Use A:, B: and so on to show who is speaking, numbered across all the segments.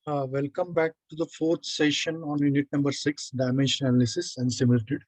A: Welcome back to the fourth session on unit number 6, dimension analysis and similitude.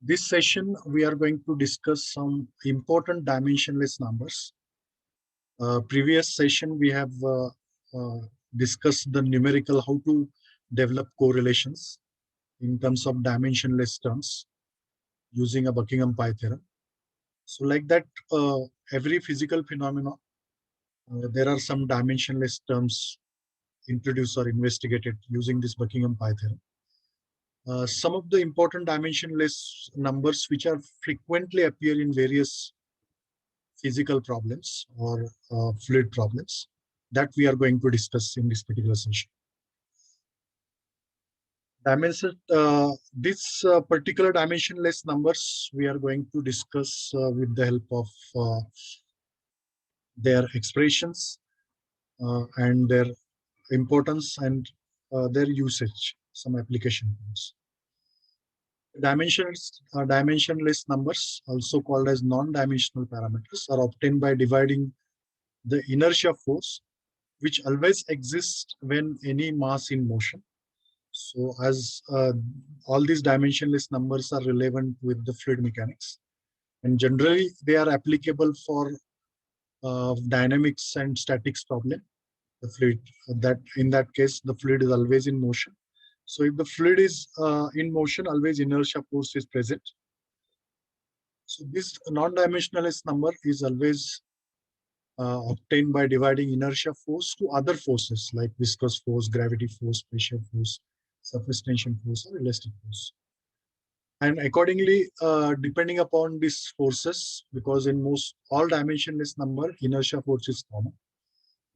A: This session, we are going to discuss some important dimensionless numbers. Previous session, we have discussed the numerical, how to develop correlations in terms of dimensionless terms using a Buckingham Pi theorem. So like that, every physical phenomenon, there are some dimensionless terms introduced or investigated using this Buckingham Pi theorem. Some of the important dimensionless numbers which are frequently appear in various physical problems or fluid problems that we are going to discuss in this particular session. This particular dimensionless numbers we are going to discuss with the help of their expressions and their importance and their usage, some application points. Dimensionless numbers, also called as non-dimensional parameters, are obtained by dividing the inertia force, which always exists when any mass in motion. So as all these dimensionless numbers are relevant with the fluid mechanics, and generally they are applicable for dynamics and statics problem. The fluid, that in that case, the fluid is always in motion. So if the fluid is in motion, always inertia force is present. So this non-dimensionless number is always obtained by dividing inertia force to other forces like viscous force, gravity force, pressure force, surface tension force, or elastic force. And accordingly, depending upon these forces, because in most all dimensionless number, inertia force is common.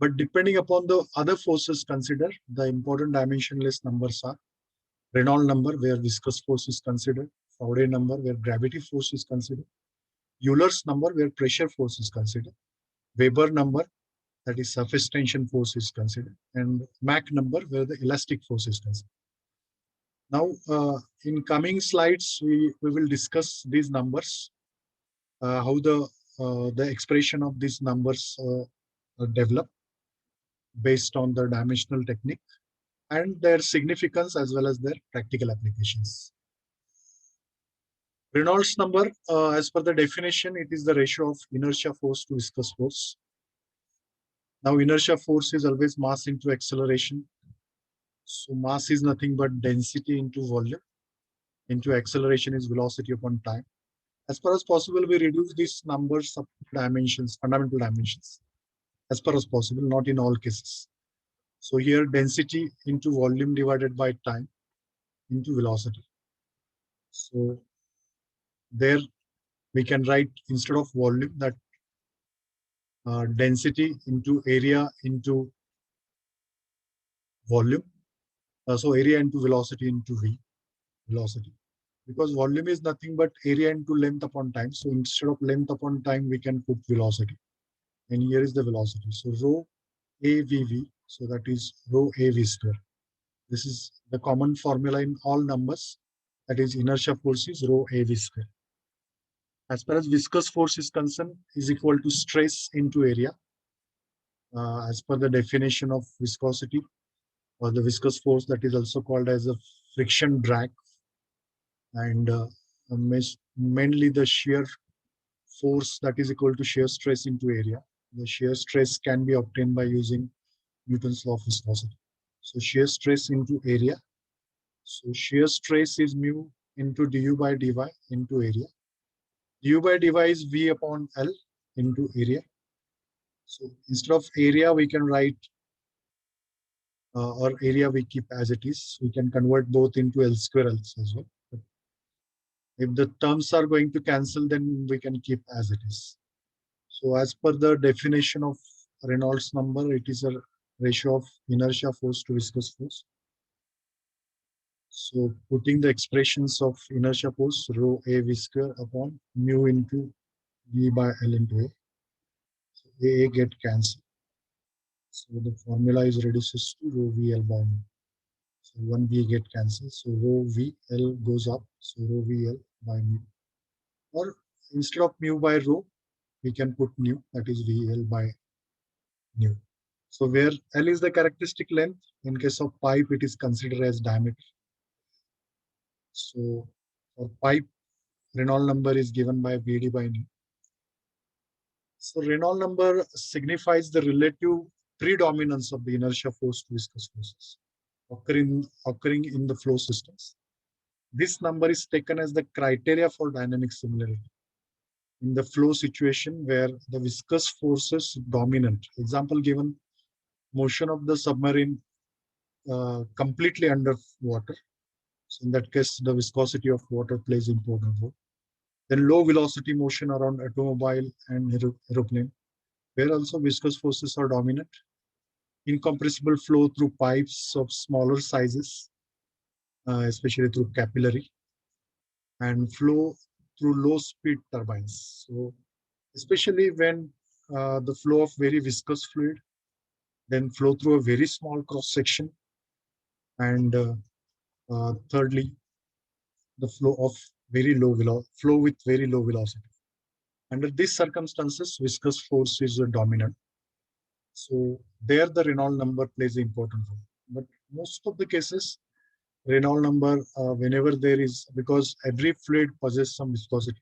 A: But depending upon the other forces considered, the important dimensionless numbers are Reynolds number, where viscous force is considered, Faraday number, where gravity force is considered, Euler's number, where pressure force is considered, Weber number, that is surface tension force is considered, and Mach number, where the elastic force is considered. Now, in coming slides, we will discuss these numbers, how the expression of these numbers develop based on the dimensional technique and their significance as well as their practical applications. Reynolds number, as per the definition, it is the ratio of inertia force to viscous force. Now, inertia force is always mass into acceleration. So mass is nothing but density into volume, into acceleration is velocity upon time. As far as possible, we reduce these numbers up to dimensions, fundamental dimensions, as far as possible, not in all cases. So here, density into volume divided by time into velocity. So there we can write, instead of volume, that density into area into volume. So area into velocity into V, velocity. Because volume is nothing but area into length upon time. So instead of length upon time, we can put velocity. And here is the velocity. So rho AVV, so that is rho AV square. This is the common formula in all numbers. That is inertia force is rho AV square. As far as viscous force is concerned, is equal to stress into area. As per the definition of viscosity or the viscous force, that is also called as a friction drag. And mainly the shear force, that is equal to shear stress into area. The shear stress can be obtained by using Newton's law of viscosity. So shear stress into area. So shear stress is mu into du by dy into area. Du by dy is V upon L into area. So instead of area, we can write, or area we keep as it is. We can convert both into L square L as well. But if the terms are going to cancel, then we can keep as it is. So as per the definition of Reynolds number, it is a ratio of inertia force to viscous force. So putting the expressions of inertia force, rho AV square upon mu into V by L into A. So A get cancelled. So the formula is reduces to rho VL by mu. So one V get cancelled. So rho VL goes up. So rho VL by mu. Or instead of mu by rho, we can put nu, that is VL by nu. So where L is the characteristic length, in case of pipe, it is considered as diameter. So for pipe, Reynolds number is given by Vd by nu. So Reynolds number signifies the relative predominance of the inertia force to viscous forces occurring in the flow systems. This number is taken as the criteria for dynamic similarity in the flow situation where the viscous forces dominant. Example given, motion of the submarine completely under water. So in that case, the viscosity of water plays important role. Then low velocity motion around automobile and aeroplane, where also viscous forces are dominant. Incompressible flow through pipes of smaller sizes, especially through capillary, and flow through low speed turbines. So especially when the flow of very viscous fluid, then flow through a very small cross section, and thirdly, the flow of flow with very low velocity. Under these circumstances, viscous force is dominant. So there the Reynolds number plays an important role. But most of the cases, Reynolds number, whenever there is, because every fluid possesses some viscosity.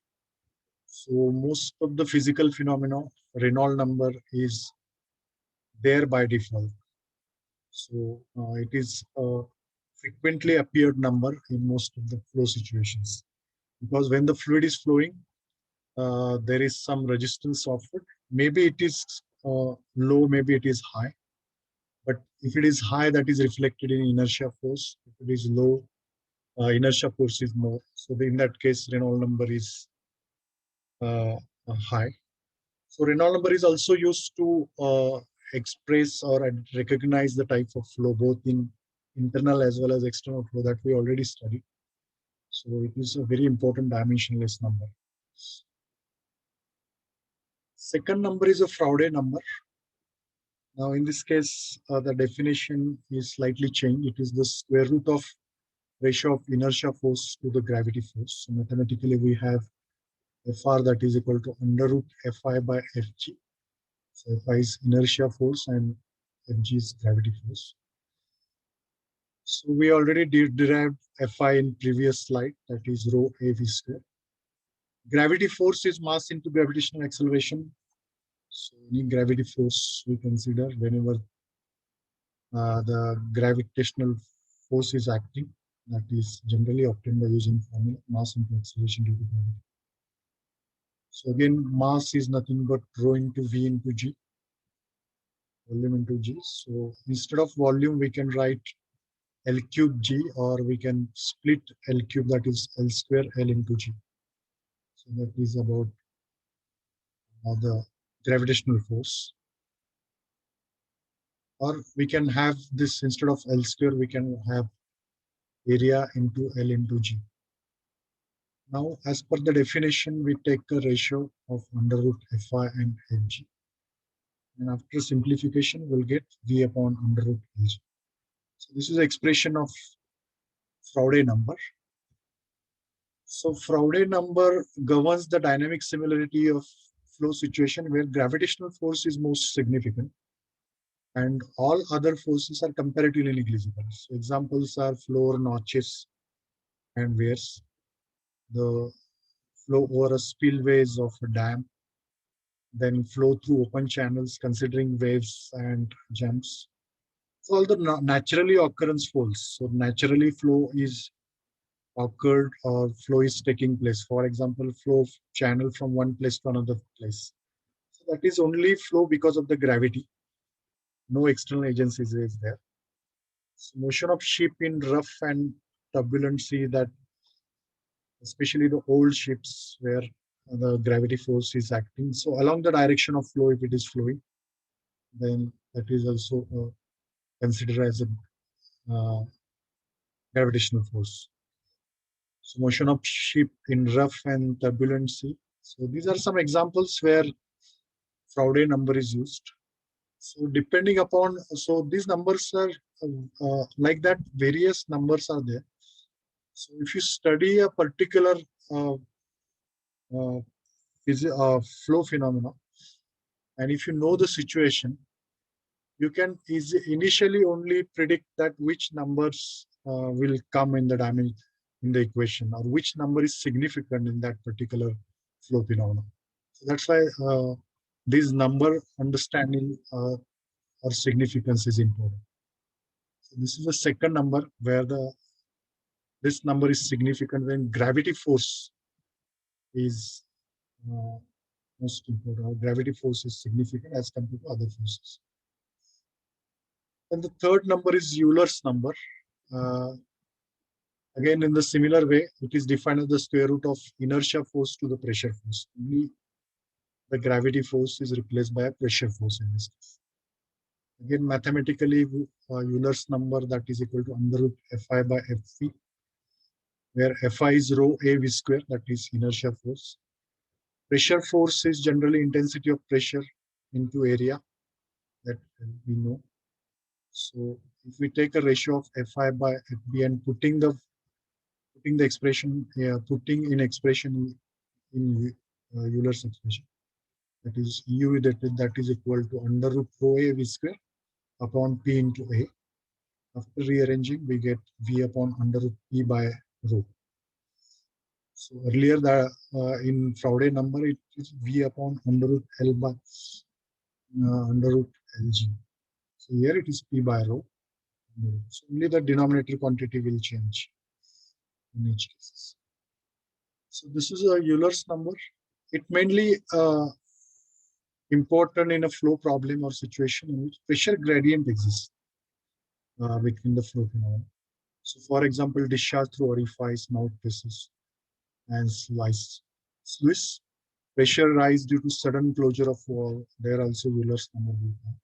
A: So most of the physical phenomena, Reynolds number is there by default. So it is a frequently appeared number in most of the flow situations. Because when the fluid is flowing, there is some resistance offered. Maybe it is low, maybe it is high. But if it is high, that is reflected in inertia force. If it is low, inertia force is more. So in that case, Reynolds number is high. So Reynolds number is also used to express or recognize the type of flow, both in internal as well as external flow that we already studied. So it is a very important dimensionless number. Second number is a Froude number. Now, in this case, the definition is slightly changed. It is the square root of ratio of inertia force to the gravity force. So mathematically, we have Fr that is equal to under root Fi by Fg. So Fi is inertia force and Fg is gravity force. So we already derived Fi in previous slide, that is rho Av square. Gravity force is mass into gravitational acceleration. So any gravity force we consider whenever the gravitational force is acting, that is generally obtained by using formula mass into acceleration due to gravity. So again, mass is nothing but rho into V into G, volume into G. So instead of volume, we can write L cube G, or we can split L cube, that is L square L into G. So that is about the gravitational force. Or we can have this, instead of L square, we can have area into L into G. Now, as per the definition, we take a ratio of under root Fi and Fg. And after simplification, we'll get V upon under root Lg. So this is the expression of Froude number. So Froude number governs the dynamic similarity of flow situation where gravitational force is most significant and all other forces are comparatively negligible. So examples are floor notches and weirs, the flow over a spillways of a dam, then flow through open channels considering waves and jumps. So all the naturally occurrence flows. So naturally flow is occurred or flow is taking place. For example, flow of channel from one place to another place. So that is only flow because of the gravity. No external agencies is there. So motion of ship in rough and turbulent sea, that especially the old ships where the gravity force is acting. So along the direction of flow, if it is flowing, then that is also considered as a gravitational force. So motion of ship in rough and turbulent sea. So these are some examples where Froude number is used. So depending upon, so these numbers are like that, various numbers are there. So if you study a particular flow phenomena, and if you know the situation, you can initially only predict that which numbers will come in the dimension in the equation, or which number is significant in that particular flow phenomenon. So that's why this number understanding or significance is important. So this is the second number where this number is significant when gravity force is uh, most important. Or gravity force is significant as compared to other forces. And the third number is Euler's number. Uh, Again, in the similar way, it is defined as the square root of inertia force to the pressure force. Only the gravity force is replaced by a pressure force in this case. Again, mathematically, Euler's number that is equal to under root Fi by Fv, where Fi is rho a v square, that is inertia force. Pressure force is generally intensity of pressure into area that we know. So if we take a ratio of Fi by Fb and putting in expression in Euler's expression, that is U that is equal to under root rho a v square upon P into A. After rearranging, we get V upon under root P by rho. So earlier in Froude number, it is V upon under root L by under root Lg. So here it is P by rho. So only the denominator quantity will change in each case. So this is a Euler's number. It mainly important in a flow problem or situation in which pressure gradient exists between the flow phenomena. So for example, discharge through orifice, mouthpieces, and sluice. Pressure rise due to sudden closure of wall. There also Euler's number will come.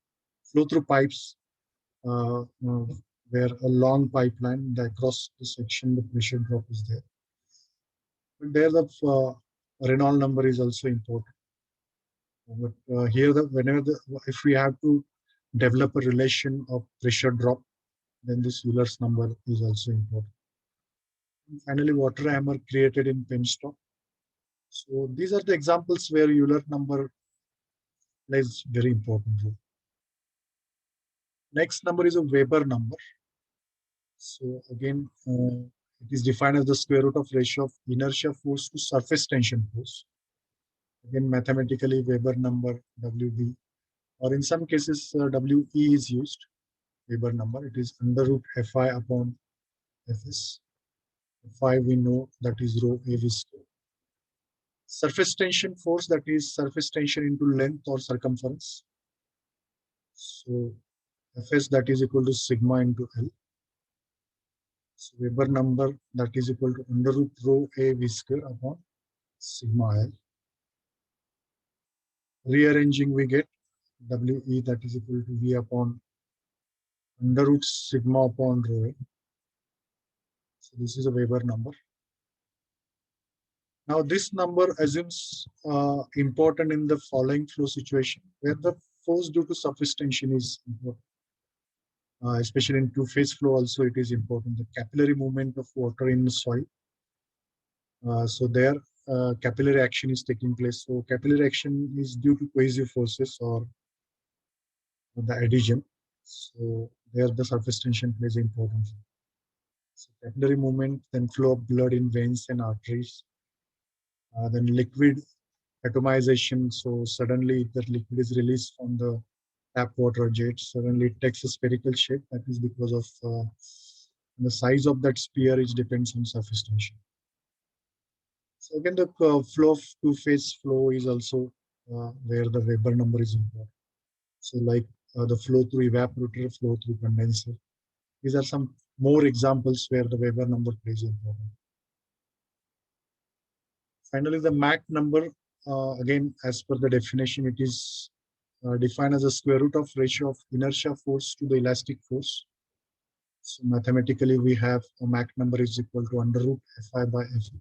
A: Flow through pipes, where a long pipeline, across the section, the pressure drop is there. But there the Reynolds number is also important. But here, if we have to develop a relation of pressure drop, then this Euler's number is also important. And finally, water hammer created in penstock. So these are the examples where Euler number plays very important role. Next number is a Weber number. So again, it is defined as the square root of ratio of inertia force to surface tension force. Again, mathematically, Weber number WB, or in some cases, WE is used. Weber number, it is under root Fi upon Fs. Fi we know that is rho a v square. Surface tension force, that is surface tension into length or circumference. So Fs that is equal to sigma into L. So Weber number that is equal to under root rho a v square upon sigma L. Rearranging, we get We that is equal to V upon under root sigma upon rho a. So this is a Weber number. Now this number assumes important in the following flow situation where the force due to surface tension is important. Especially in two-phase flow also it is important. The capillary movement of water in the soil. So there capillary action is taking place. So capillary action is due to cohesive forces or the adhesion. So there the surface tension plays an important role. So capillary movement, then flow of blood in veins and arteries. Then liquid atomization. So suddenly the liquid is released from the tap water jet. Suddenly it takes a spherical shape. That is because of the size of that sphere, which depends on surface tension. So again, the flow of two-phase flow is also where the Weber number is important. So like the flow through evaporator, flow through condenser. These are some more examples where the Weber number plays important. Finally, the Mach number, again, as per the definition, it is defined as a square root of ratio of inertia force to the elastic force. So mathematically, we have a Mach number is equal to under root Fi by Fe.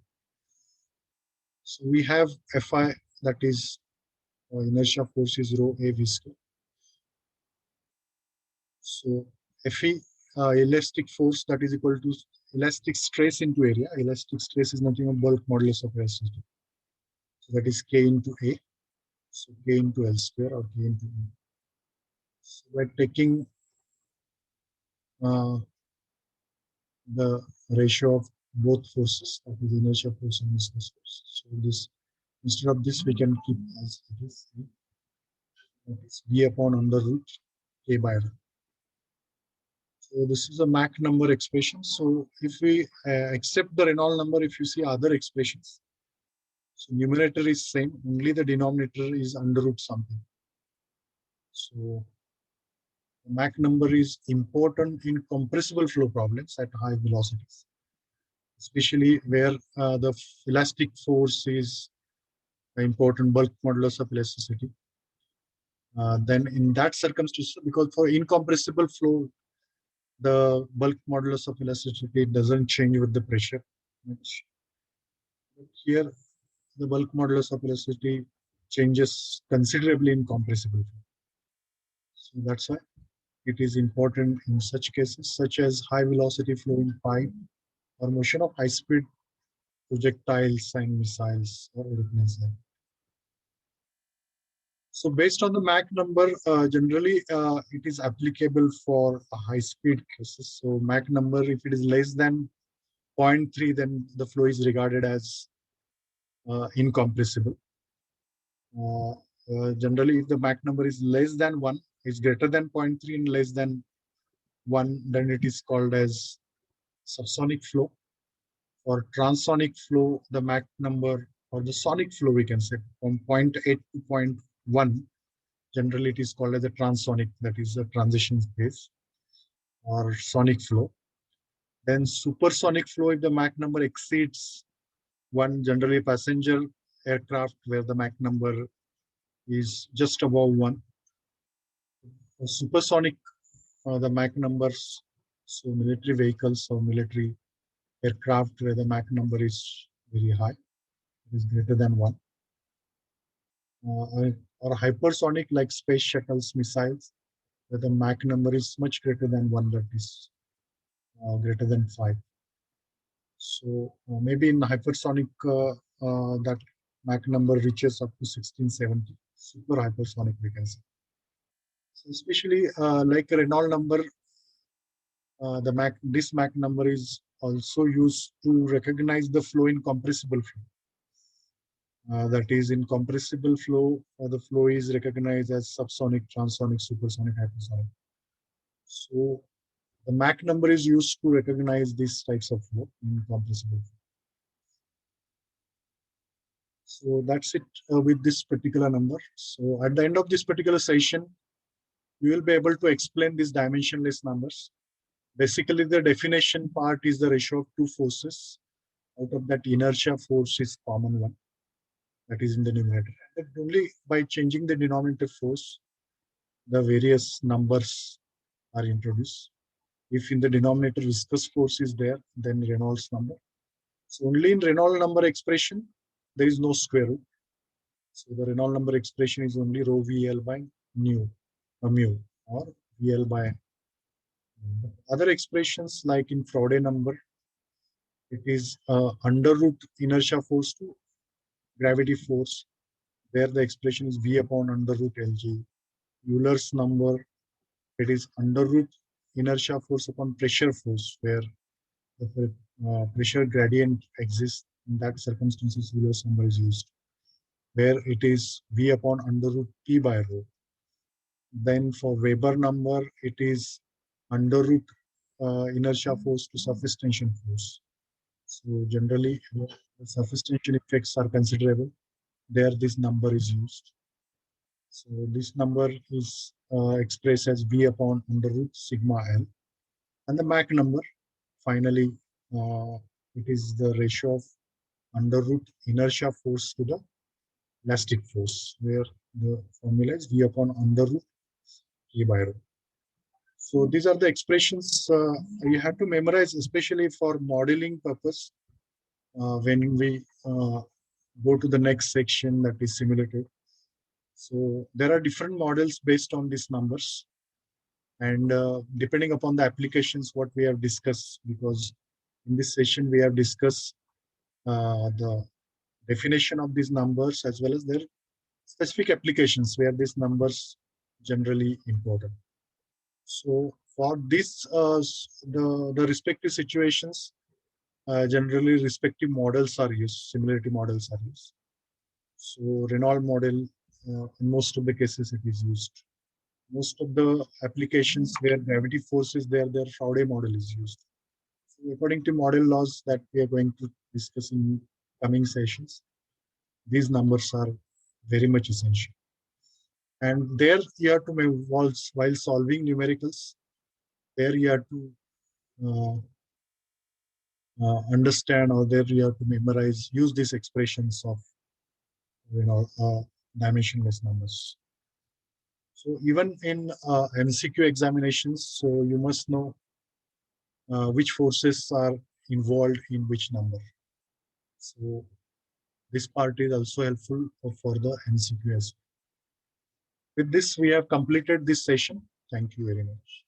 A: So we have Fi, that is inertia force is rho a v square. So Fe, elastic force, that is equal to elastic stress into area. Elastic stress is nothing but bulk modulus of elasticity. So that is K into A. So K into L square or K into E. So by taking the ratio of both forces, that is inertia force and viscous force. So this, instead of this, we can keep as it is. That is V upon under root K by R. So this is a Mach number expression. So if we accept the Reynolds number, if you see other expressions, so numerator is same, only the denominator is under root something. So the Mach number is important in compressible flow problems at high velocities, especially where the elastic force is the important bulk modulus of elasticity. Then in that circumstance, because for incompressible flow, the bulk modulus of elasticity doesn't change with the pressure much. But here, the bulk modulus of elasticity changes considerably in compressible flow. So that's why it is important in such cases, such as high velocity flow in pipe or motion of high speed projectiles and missiles or airplanes. So based on the Mach number, generally it is applicable for high speed cases. So Mach number, if it is less than 0.3, then the flow is regarded as incompressible. Generally, if the Mach number is less than 1, is greater than 0.3 and less than 1, then it is called as subsonic flow. For transonic flow, the Mach number, or the sonic flow, we can say, from 0.8 to 0.1, generally it is called as a transonic, that is a transition phase or sonic flow. Then supersonic flow, if the Mach number exceeds 1, generally passenger aircraft where the Mach number is just above 1. For supersonic, the Mach numbers, so military vehicles or military aircraft where the Mach number is very high, it is greater than 1. Or hypersonic like space shuttles, missiles, where the Mach number is much greater than 1, that is greater than 5. So maybe in hypersonic, that Mach number reaches up to 1670, super hypersonic, we can say. So especially like a Reynolds number, this Mach number is also used to recognize the flow in compressible flow. That is, in compressible flow, the flow is recognized as subsonic, transonic, supersonic, hypersonic. So the Mach number is used to recognize these types of flow in compressible flow. So that's it with this particular number. So at the end of this particular session, we will be able to explain these dimensionless numbers. Basically, the definition part is the ratio of two forces. Out of that, inertia force is common one, that is in the numerator. And only by changing the denominator force, the various numbers are introduced. If in the denominator viscous force is there, then Reynolds number. So only in Reynolds number expression, there is no square root. So the Reynolds number expression is only rho VL by mu or VL by. Other expressions like in Froude number, it is under root inertia force to gravity force, where the expression is V upon under root LG. Euler's number, it is under root inertia force upon pressure force, where the pressure gradient exists. In that circumstances, Euler's number is used, where it is V upon under root P by rho. Then for Weber number, it is under root inertia force to surface tension force. So generally, the surface tension effects are considerable. There, this number is used. So this number is expressed as V upon under root sigma L. And the Mach number, finally, it is the ratio of under root inertia force to the elastic force, where the formula is V upon under root K by rho. So these are the expressions you have to memorize, especially for modeling purpose. When we go to the next section, that is simulated. So there are different models based on these numbers, and depending upon the applications what we have discussed, because in this session we have discussed the definition of these numbers as well as their specific applications where these numbers generally important. So for this, the respective situations, generally respective models are used, similarity models are used. So Reynolds model, in most of the cases it is used. Most of the applications where gravity force is there, their Faraday model is used. So according to model laws that we are going to discuss in coming sessions, these numbers are very much essential. And there you have to while solving numericals, there you have to understand, or there you have to memorize, use these expressions of dimensionless numbers. So even in MCQ examinations, so you must know which forces are involved in which number. So this part is also helpful for the MCQ as well. With this, we have completed this session. Thank you very much.